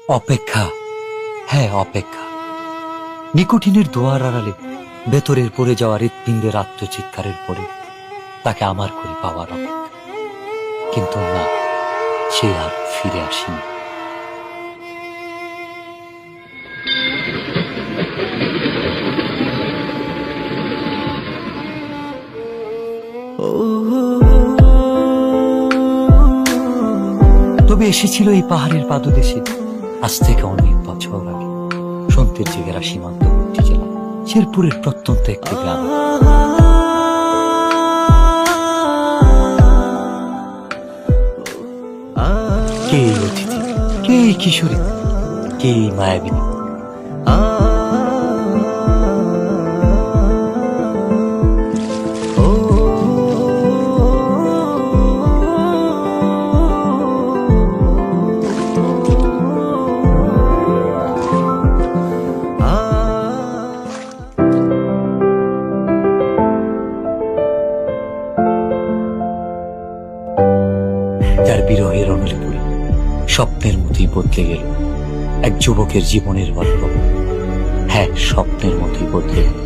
অপেক্ষা, হ্যাঁ অপেক্ষা। নিকোটিনের দোয়ার আড়ালে ভেতরের পড়ে যাওয়া হৃৎপিণ্ডের আত্মচিৎকারের পরে তাকে আমার করে পাওয়ার অপেক্ষা। কিন্তু না, সে আর ফিরে আসেনি। তবে এসেছিল এই পাহাড়ের পাদদেশে আজ থেকে অনেক বছর আগে, সন্তের জেগেরা সীমান্তবর্তী জেলা শেরপুরের প্রত্যন্ত একটি গ্রাম। কে এই অতিথি, কে এই কিশোরী, কে এই মায়াবিনী? যার বিরহের অনলে পড়ে স্বপ্নের মতোই বদলে গেল এক যুবকের জীবনের গল্প। হ্যাঁ, স্বপ্নের মতোই বদলে গেল।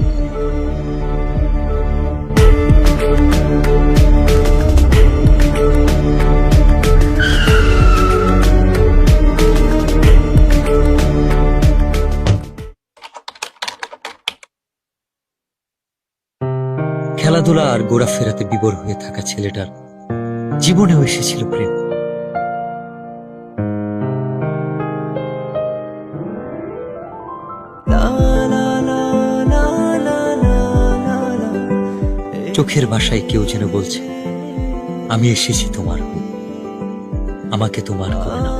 খেলাধুলা আর ঘোরাফেরাতে বিভোর হয়ে থাকা ছেলেটার জীবনেও এসেছিল প্রেম। চোখের ভাষায় কেউ যেন বলছে, আমি এসেছি তোমার হয়ে, আমাকে তোমার করে নাও।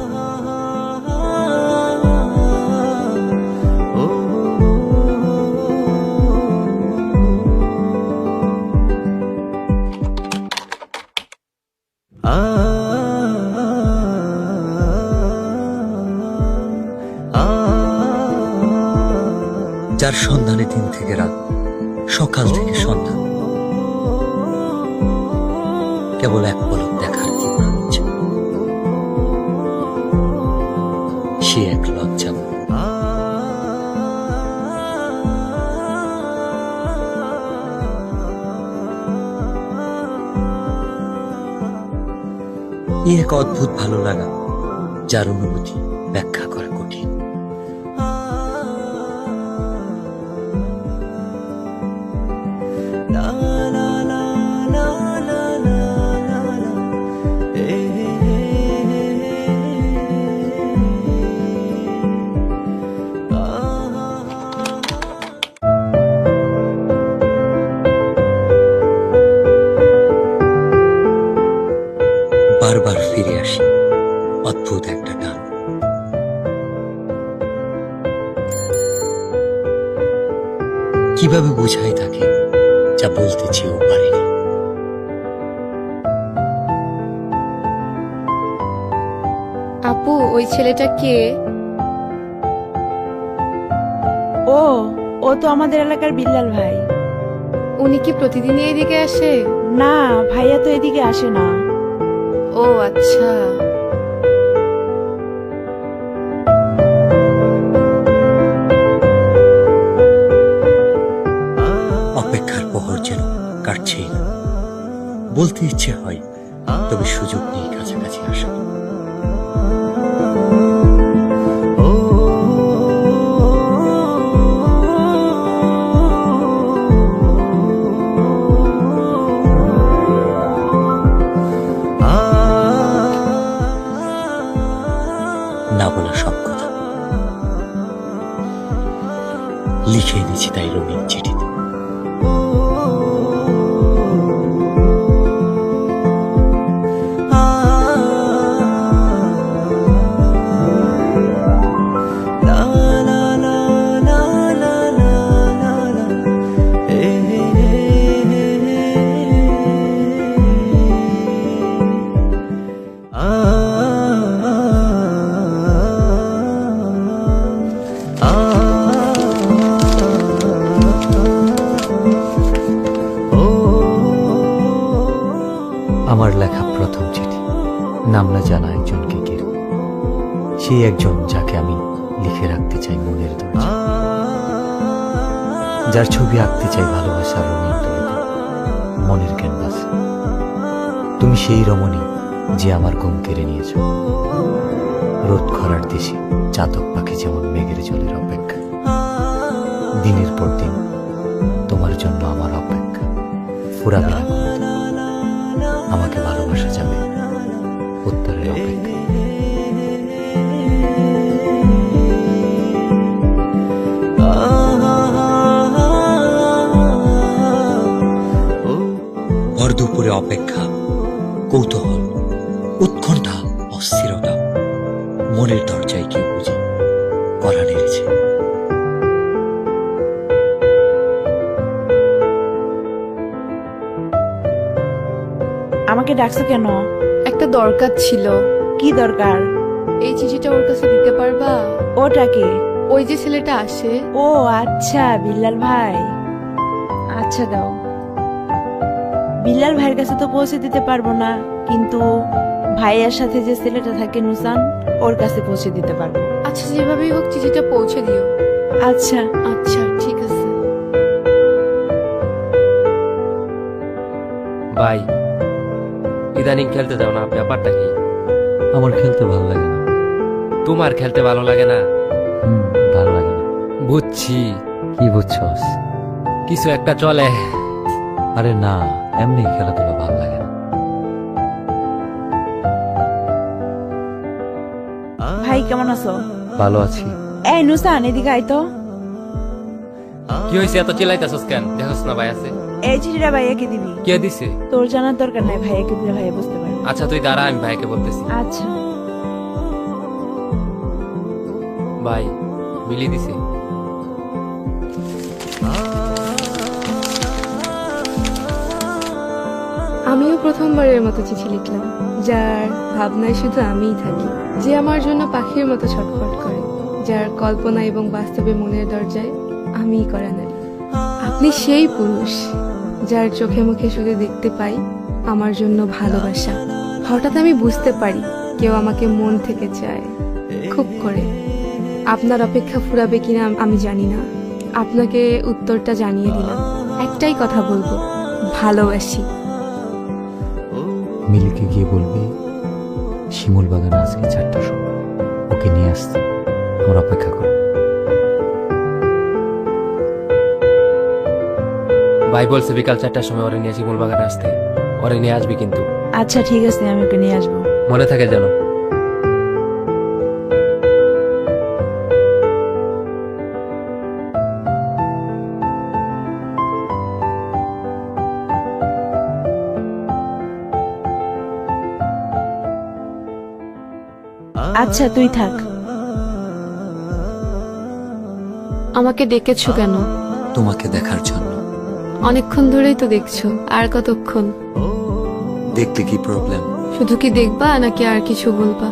যার সন্ধানে দিন থেকে রাত, সকাল থেকে সন্ধ্যা, কেবল এক পলক দেখার ইচ্ছা। সে এক লজ্জা। এক অদ্ভুত ভালো লাগা, যার অনুভূতি ব্যাখ্যা করা কঠিন। বারবার ফিরে আসি অদ্ভুত একটা টান। কিভাবে বোঝাই তাকে যা বলতে চেয়েও পারিনি। আপু, ওই ছেলেটা কে? ও ও তো আমাদের এলাকার বিল্লাল ভাই। উনি কি প্রতিদিনই এদিকে আসে? না, ভাইয়া তো এদিকে আসে না। ও আচ্ছা। অপেক্ষার প্রহর যেন কাটছেই না। বলতে ইচ্ছে হয়, তবে সুযোগ নেই কাছাকাছি আসা। না বলা সব কথা লিখে এনেছি তাই রঙিন চিঠিতে। আমার লেখা প্রথম চিঠি, নাম না জানা একজনকে ঘিরে। সেই একজন যাকে আমি লিখে রাখতে চাই মনের দরজা, যার ছবি আঁকতে চাই ভালোবাসার রঙিন তুলিতে মনের ক্যানভাসে। তুমি সেই রমণী যে আমার ঘুম কেড়ে নিয়েছ, রোদ খরার দেশে চাতক পাখি যেমন মেঘের জলের অপেক্ষা। দিনের পর দিন তোমার জন্য আমার অপেক্ষা ফুরাবে না কোনোদিন। আমাকে ভালোবাসা যাবে উত্তরের অপেক্ষা। ভর দুপুরে অপেক্ষা, কৌতূহল, উৎকণ্ঠা, অস্থিরতা, মনের দরজায় কি বুঝি কড়া নেড়েছে। আমাকে ডাকছো কেন? একটা দরকার ছিল। কি দরকার? এই চিঠিটা ওর কাছে দিতে পারবা? ওটাকে? ওই যে ছেলেটা আসে। ও আচ্ছা, বিল্লাল ভাই। আচ্ছা দাও। বিল্লাল ভাইয়ের কাছে তো পৌঁছে দিতে পারবো না, কিন্তু ভাইয়ার সাথে যে ছেলেটা থাকে নুসান, ওর কাছে পৌঁছে দিতে পারবো। আচ্ছা, যেভাবেই হোক চিঠিটা পৌঁছে দিও। আচ্ছা আচ্ছা, ঠিক আছে। ভাই, ইদানিং খেলতে যাও না, ব্যাপারটা কি? আমার খেলতে ভালো লাগে না। তোমার খেলতে ভালো লাগে না? ভালো লাগে না। বুঝছি, কি বুঝছস? কিছু একটা চলে। আরে না, এমনি খেলাধুলা ভালো লাগে না। ভাই কেমন আছো? ভালো আছি। এই নুসান, এদিকে আয় তো। কি হয়েছে, এত চিল্লাইতেছস কেন? দেখোস না ভাই আছে। এই চিঠিটা ভাইয়াকে দিবি। কে দিছে? তোর জানার দরকার নাই, ভাইয়াকে দিলে ভাইয়া বুঝতে পারবে। আচ্ছা তুই দাঁড়া, আমি ভাইকে বলতেছি। আচ্ছা। ভাই, মিলি দিছে। আমিও প্রথমবারের মতো চিঠি লিখলাম, যার ভাবনায় শুধু আমিই থাকি, যে আমার জন্য পাখির মতো ছটফট করে, যার কল্পনা এবং বাস্তবে মনের দরজায় আমিই করা নারী। আপনি সেই পুরুষ যার চোখে মুখে শুধু দেখতে পাই আমার জন্য ভালোবাসা। হঠাৎ আমি বুঝতে পারি কেউ আমাকে মন থেকে চায়, খুব করে। আপনার অপেক্ষা ফুরাবে কিনা আমি জানি না, আপনাকে উত্তরটা জানিয়ে দিলাম। একটাই কথা বলবো, ভালোবাসি। মিলিকে গিয়ে বলবি শিমুল বাগানে আজকে 4টার সময় ওকে নিয়ে আসতে, আমার অপেক্ষা কর। ভাই বলছে বিকাল 4টার সময় ওরে নিয়ে শিমুল বাগানে আসতে। ওরে নিয়ে আসবি কিন্তু। আচ্ছা ঠিক আছে, আমি ওকে নিয়ে আসবো। মনে থাকে যেন। আচ্ছা তুই থাক। আমাকে ডেকেছো কেন? তোমাকে দেখার জন্য। অনেকক্ষণ ধরেই তো দেখছো, আর কতক্ষণ? দেখলে কি প্রবলেম? শুধু কি দেখবা নাকি আর কিছু বলবা?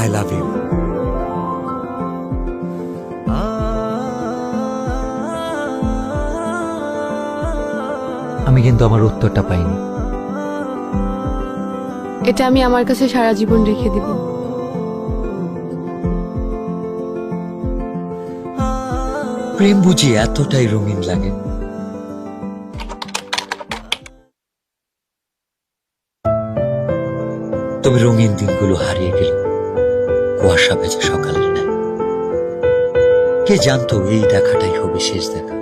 I love you. আমি কিন্তু আমার উত্তরটা পাইনি। এটা আমি আমার কাছে সারা জীবন রেখে দিব। প্রেম বুঝি এতটাই রঙিন লাগে? তবে রঙিন দিনগুলো হারিয়ে গেল কুয়াশা ভেজা সকালের ন্যায়। কে জানতো এই দেখাটাই হবে শেষ দেখা।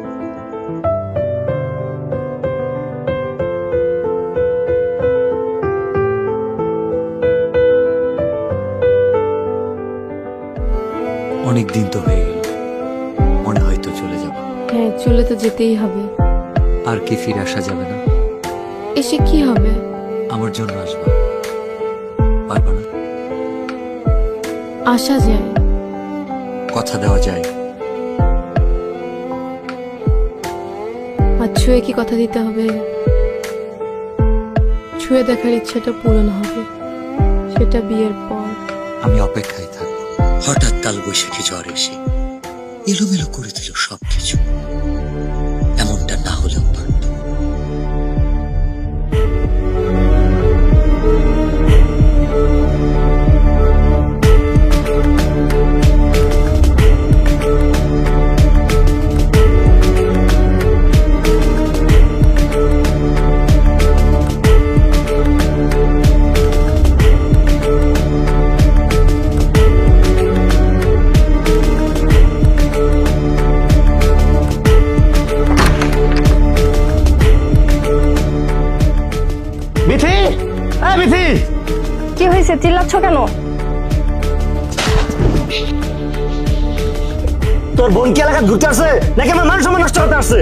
অনেক দিন তো হয়ে গেল, মনে হয়তো চলে যাব। হ্যাঁ, চলে তো যেতেই হবে। আর কি ফিরে আসা যাবে না? এসে কি হবে? আমার জন্য আসবা, পারবা না? আসা যায়, কথা দেওয়া যায়। আর ছুঁয়ে কি কথা দিতে হবে? ছুঁয়ে দেখার ইচ্ছাটা পূরণ হবে, সেটা বিয়ের পর। আমি অপেক্ষায় থাকবো। হঠাৎ কাল বৈশাখী ঝড় এসে এলোমেলো করে দিল সবকিছু। এমনটা না হলেও পারত। চিল্লাচ্ছ কেন? তোর বোন কি এলাকা ঘুরতে আসছে নাকি আমার মান সম্মান নষ্ট করতে আসছে?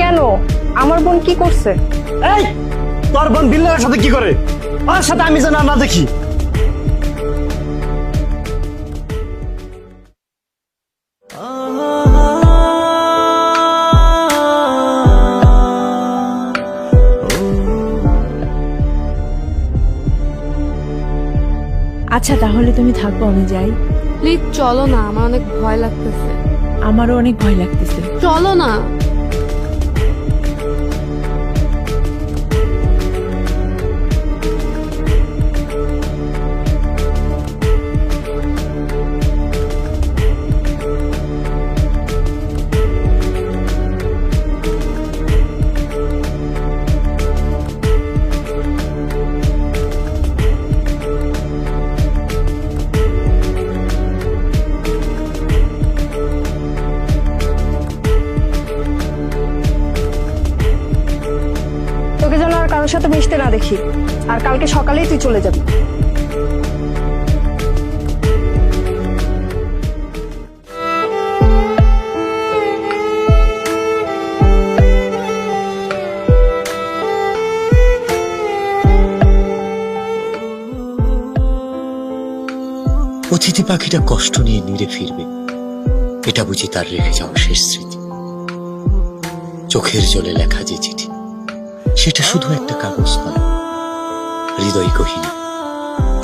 কেন? আমার বোন কি করছে? এই তোর বোন বিল্লালের সাথে কি করে? ওর সাথে আমি যেন না দেখি। আচ্ছা তাহলে তুমি থাকবো, আমি যাই। প্লিজ চলো না, আমার অনেক ভয় লাগতেছে। আমারও অনেক ভয় লাগতেছে। চলো না। তোকে যেন আর কারোর সাথে মিশতে না দেখি, আর কালকে সকালেই তুই চলে যাবি। অতিথি পাখিটা কষ্ট নিয়ে নিরে ফিরবে, এটা বুঝি তার রেখে যাওয়া শেষ স্মৃতি। চোখের জলে লেখা যে চিঠি, সেটা শুধু একটা কাগজ নয়, হৃদয় গহীনে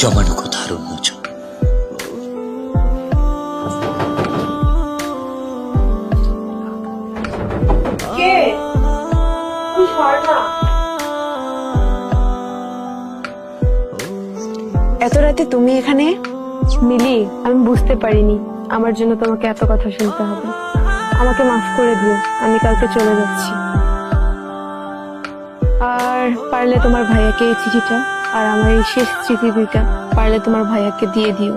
জমানো কথার উন্মোচন। এত রাতে তুমি এখানে? মিলি, আমি বুঝতে পারিনি আমার জন্য তোমাকে এত কথা শুনতে হবে। আমাকে মাফ করে দিও, আমি কালকে চলে যাচ্ছি। আর পারলে তোমার ভাইয়াকে এই চিঠিটা আর আমার এই শেষ স্মৃতি দুইটা পারলে তোমার ভাইয়াকে দিয়ে দিও।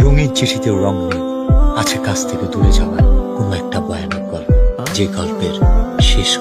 রঙের চিঠিতেও রং নেই, আছে কাছ থেকে দূরে যাওয়ার কোনো একটা ভয়ানক গল্প, যে গল্পের শেষ